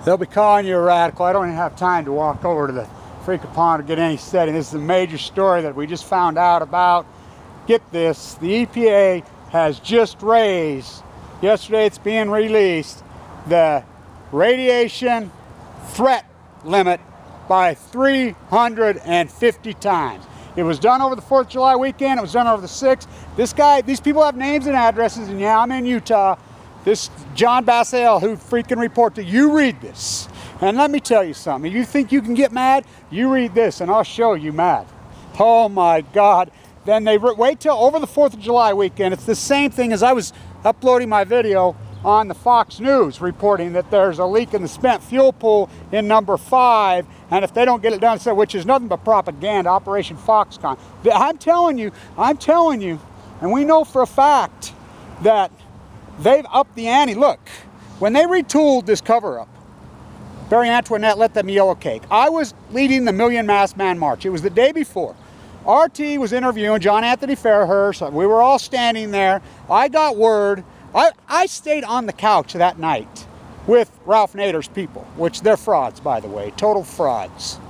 They'll be calling you a radical. I don't even have time to walk over to the freaking pond to get any setting. This is a major story that we just found out about. Get this, the EPA has just raised, yesterday it's being released, the radiation threat limit by 350 times. It was done over the 4th of July weekend, it was done over the 6th. These people have names and addresses, and yeah, I'm in Utah. This John Bassell who freaking reported, you read this. And let me tell you something, if you think you can get mad, you read this and I'll show you mad. Oh my God. Then they wait till over the 4th of July weekend. It's the same thing as I was uploading my video on the Fox News reporting that there's a leak in the spent fuel pool in number 5, and if they don't get it done, which is nothing but propaganda, Operation Foxconn. I'm telling you, and we know for a fact that they've upped the ante. Look, when they retooled this cover-up, Barry Antoinette let them yellow cake. I was leading the Million Masked Man March. It was the day before. RT was interviewing John Anthony Fairhurst. We were all standing there. I got word. I stayed on the couch that night with Ralph Nader's people, which they're frauds, by the way, total frauds.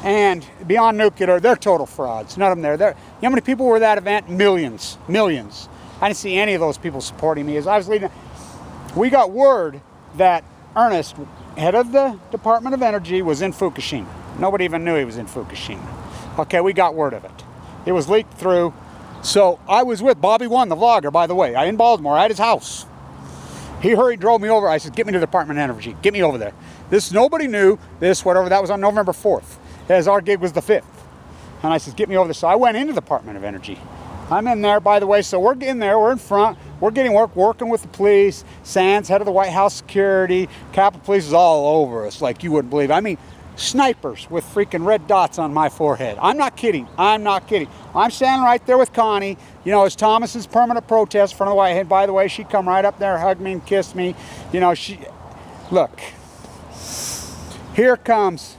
And Beyond Nuclear, they're total frauds. None of them there. You know how many people were at that event? Millions. Millions. I didn't see any of those people supporting me as I was leading. We got word that Ernest, head of the Department of Energy, was in Fukushima. Nobody even knew he was in Fukushima. Okay, we got word of it. It was leaked through. So I was with Bobby One, the vlogger, by the way, in Baltimore, at his house. He hurried, drove me over. I said, get me to the Department of Energy. Get me over there. This, nobody knew this, whatever. That was on November 4th, as our gig was the 5th. And I said, get me over there. So I went into the Department of Energy. I'm in there, by the way, so we're in there, we're in front, we're getting working with the police, Sands, head of the White House security, Capitol Police is all over us like you wouldn't believe. I mean, snipers with freaking red dots on my forehead. I'm not kidding. I'm not kidding. I'm standing right there with Connie. You know, it's Thomas's permanent protest in front of the White House. By the way, she come right up there, hugged me and kissed me. You know, look, here comes,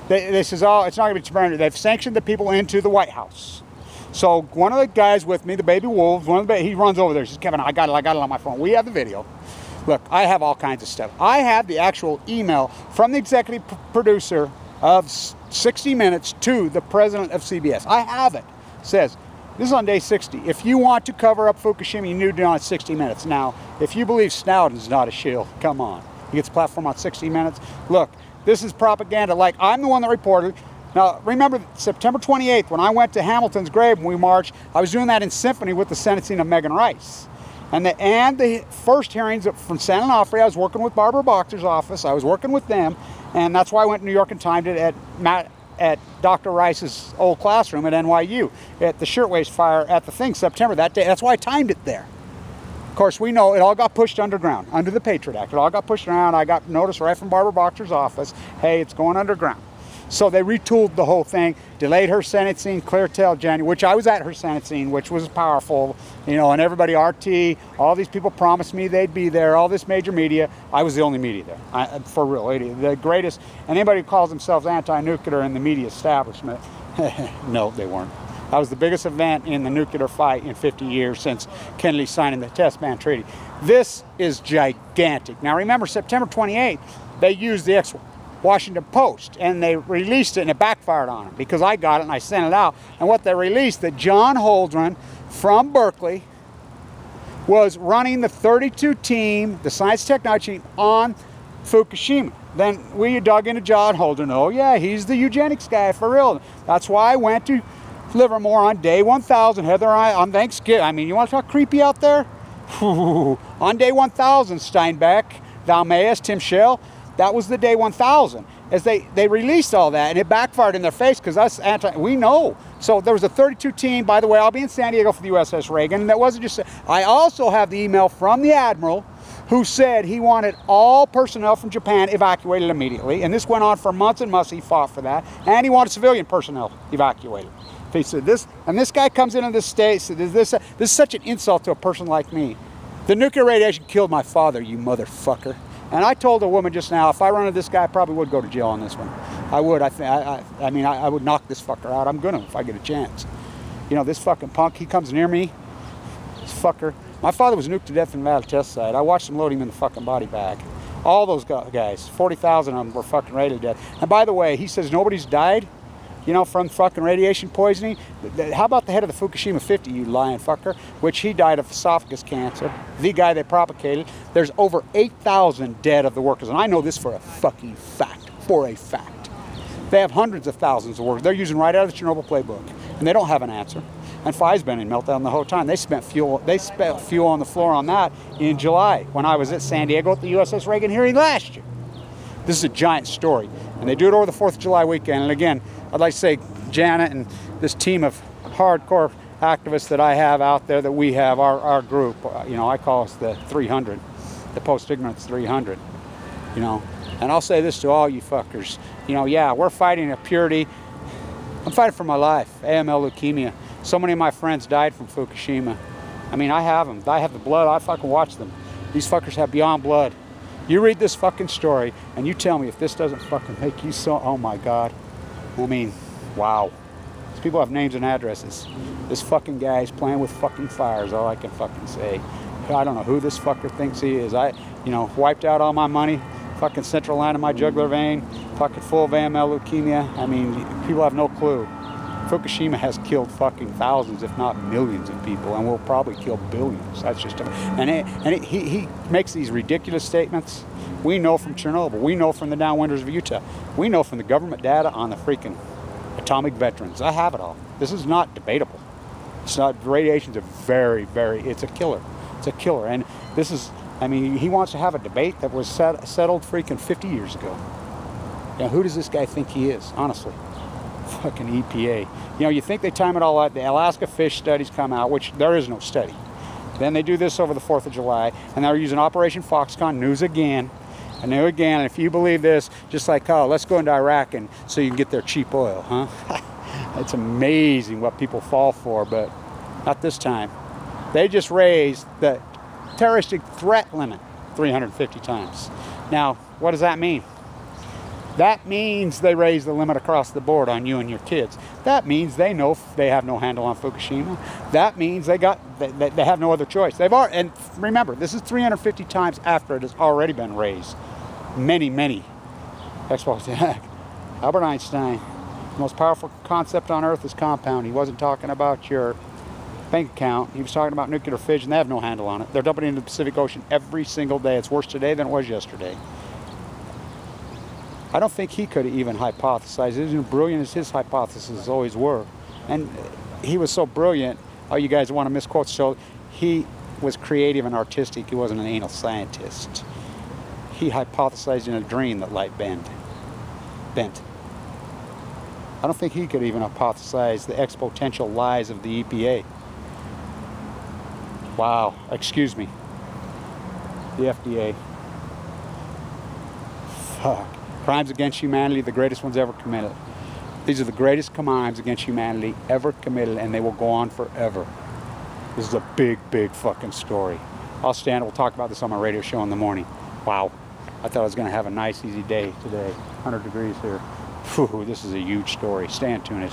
this is all, it's not going to be surrender. They've sanctioned the people into the White House. So one of the guys with me, the baby wolves, he runs over there. He says, Kevin, I got it on my phone. We have the video. Look, I have all kinds of stuff. I have the actual email from the executive producer of 60 Minutes to the president of CBS. I have it. It says, this is on day 60. If you want to cover up Fukushima, you need to do it on 60 Minutes. Now, if you believe Snowden's not a shill, come on. He gets a platform on 60 Minutes. Look, this is propaganda. Like, I'm the one that reported. Now, remember September 28th, when I went to Hamilton's grave and we marched, I was doing that in symphony with the sentencing of Megan Rice. And the first hearings from San Onofre, I was working with Barbara Boxer's office. I was working with them, and that's why I went to New York and timed it at Dr. Rice's old classroom at NYU, at the shirtwaist fire at the thing, September, that day. That's why I timed it there. Of course, we know it all got pushed underground, under the Patriot Act. It all got pushed around. I got notice right from Barbara Boxer's office, hey, it's going underground. So they retooled the whole thing, delayed her sentencing, clear till January, which I was at her sentencing, which was powerful, you know, and everybody, RT, all these people promised me they'd be there, all this major media. I was the only media there, for real, the greatest. And anybody who calls themselves anti-nuclear in the media establishment, no, they weren't. That was the biggest event in the nuclear fight in 50 years since Kennedy signing the Test Ban Treaty. This is gigantic. Now remember, September 28th, they used the Washington Post, and they released it, and it backfired on them because I got it and I sent it out. And what they released, that John Holdren from Berkeley was running the 32 team, the science technology team, on Fukushima. Then we dug into John Holdren. Oh yeah, he's the eugenics guy for real. That's why I went to Livermore on day 1000. Heather and I on Thanksgiving. I mean, you want to talk creepy out there? On day 1000, Steinbeck, Val Mayes, Tim Schell. That was the day 1000, as they released all that, and it backfired in their face because us we know. So there was a 32 team. By the way, I'll be in San Diego for the USS Reagan, and that wasn't just. I also have the email from the admiral, who said he wanted all personnel from Japan evacuated immediately, and this went on for months and months. He fought for that, and he wanted civilian personnel evacuated. He said this, and this guy comes into this state. Said this is such an insult to a person like me. The nuclear radiation killed my father, you motherfucker. And I told a woman just now, if I run into this guy, I probably would go to jail on this one. I would. I mean, I would knock this fucker out. I'm gonna if I get a chance. You know, this fucking punk, he comes near me. This fucker. My father was nuked to death in the Nevada test site. I watched him load him in the fucking body bag. All those guys, 40,000 of them were fucking radiated to death. And by the way, he says nobody's died, you know, from fucking radiation poisoning. How about the head of the Fukushima 50, you lying fucker, which he died of esophagus cancer, the guy they propagated. There's over 8,000 dead of the workers, and I know this for a fucking fact, They have hundreds of thousands of workers. They're using right out of the Chernobyl playbook, and they don't have an answer. And FI's been in meltdown the whole time. They spent fuel on the floor on that in July when I was at San Diego at the USS Reagan hearing last year. This is a giant story, and they do it over the 4th of July weekend. And again, I'd like to say Janet and this team of hardcore activists that I have out there, that we have, our group, you know, I call us the 300, the post-ignorance 300, you know. And I'll say this to all you fuckers, you know, yeah, we're fighting a purity. I'm fighting for my life, AML leukemia. So many of my friends died from Fukushima. I mean, I have them. I have the blood. I fucking watch them. These fuckers have beyond blood. You read this fucking story, and you tell me if this doesn't fucking make you so, oh my God. I mean, wow. These people have names and addresses. This fucking guy is playing with fucking fire is all I can fucking say. I don't know who this fucker thinks he is. You know, wiped out all my money, fucking central line of my jugular vein, fucking full of AML leukemia. I mean, people have no clue. Fukushima has killed fucking thousands, if not millions of people, and will probably kill billions. That's just, he makes these ridiculous statements. We know from Chernobyl, we know from the downwinders of Utah, we know from the government data on the freaking atomic veterans. I have it all. This is not debatable. It's not, radiation's a very, it's a killer. It's a killer, and this is, I mean, he wants to have a debate that was settled freaking 50 years ago. Now, who does this guy think he is, honestly? Fucking EPA. You know, you think they time it all out. The Alaska fish studies come out, which there is no study. Then they do this over the 4th of July, and they're using Operation Foxconn news again. And new again, and if you believe this, just like, oh, let's go into Iraq and so you can get their cheap oil, huh? It's amazing what people fall for, but not this time. They just raised the terroristic threat limit 350 times. Now, what does that mean? That means they raise the limit across the board on you and your kids. That means they know they have no handle on Fukushima. That means they have no other choice. And remember, this is 350 times after it has already been raised. Many experts. Albert Einstein, the most powerful concept on Earth is compound. He wasn't talking about your bank account. He was talking about nuclear fission. They have no handle on it. They're dumping it into the Pacific Ocean every single day. It's worse today than it was yesterday. I don't think he could have even hypothesized. He was as brilliant as his hypotheses always were. And he was so brilliant, oh, you guys want to misquote, so he was creative and artistic. He wasn't an anal scientist. He hypothesized in a dream that light bent. I don't think he could even hypothesize the exponential lies of the EPA. Wow, excuse me. The FDA. Fuck. Crimes against humanity, the greatest ones ever committed. These are the greatest crimes against humanity ever committed, and they will go on forever. This is a big fucking story. I'll stand, we'll talk about this on my radio show in the morning. Wow. I thought I was going to have a nice, easy day today. 100 degrees here. Whew, this is a huge story. Stay tuned.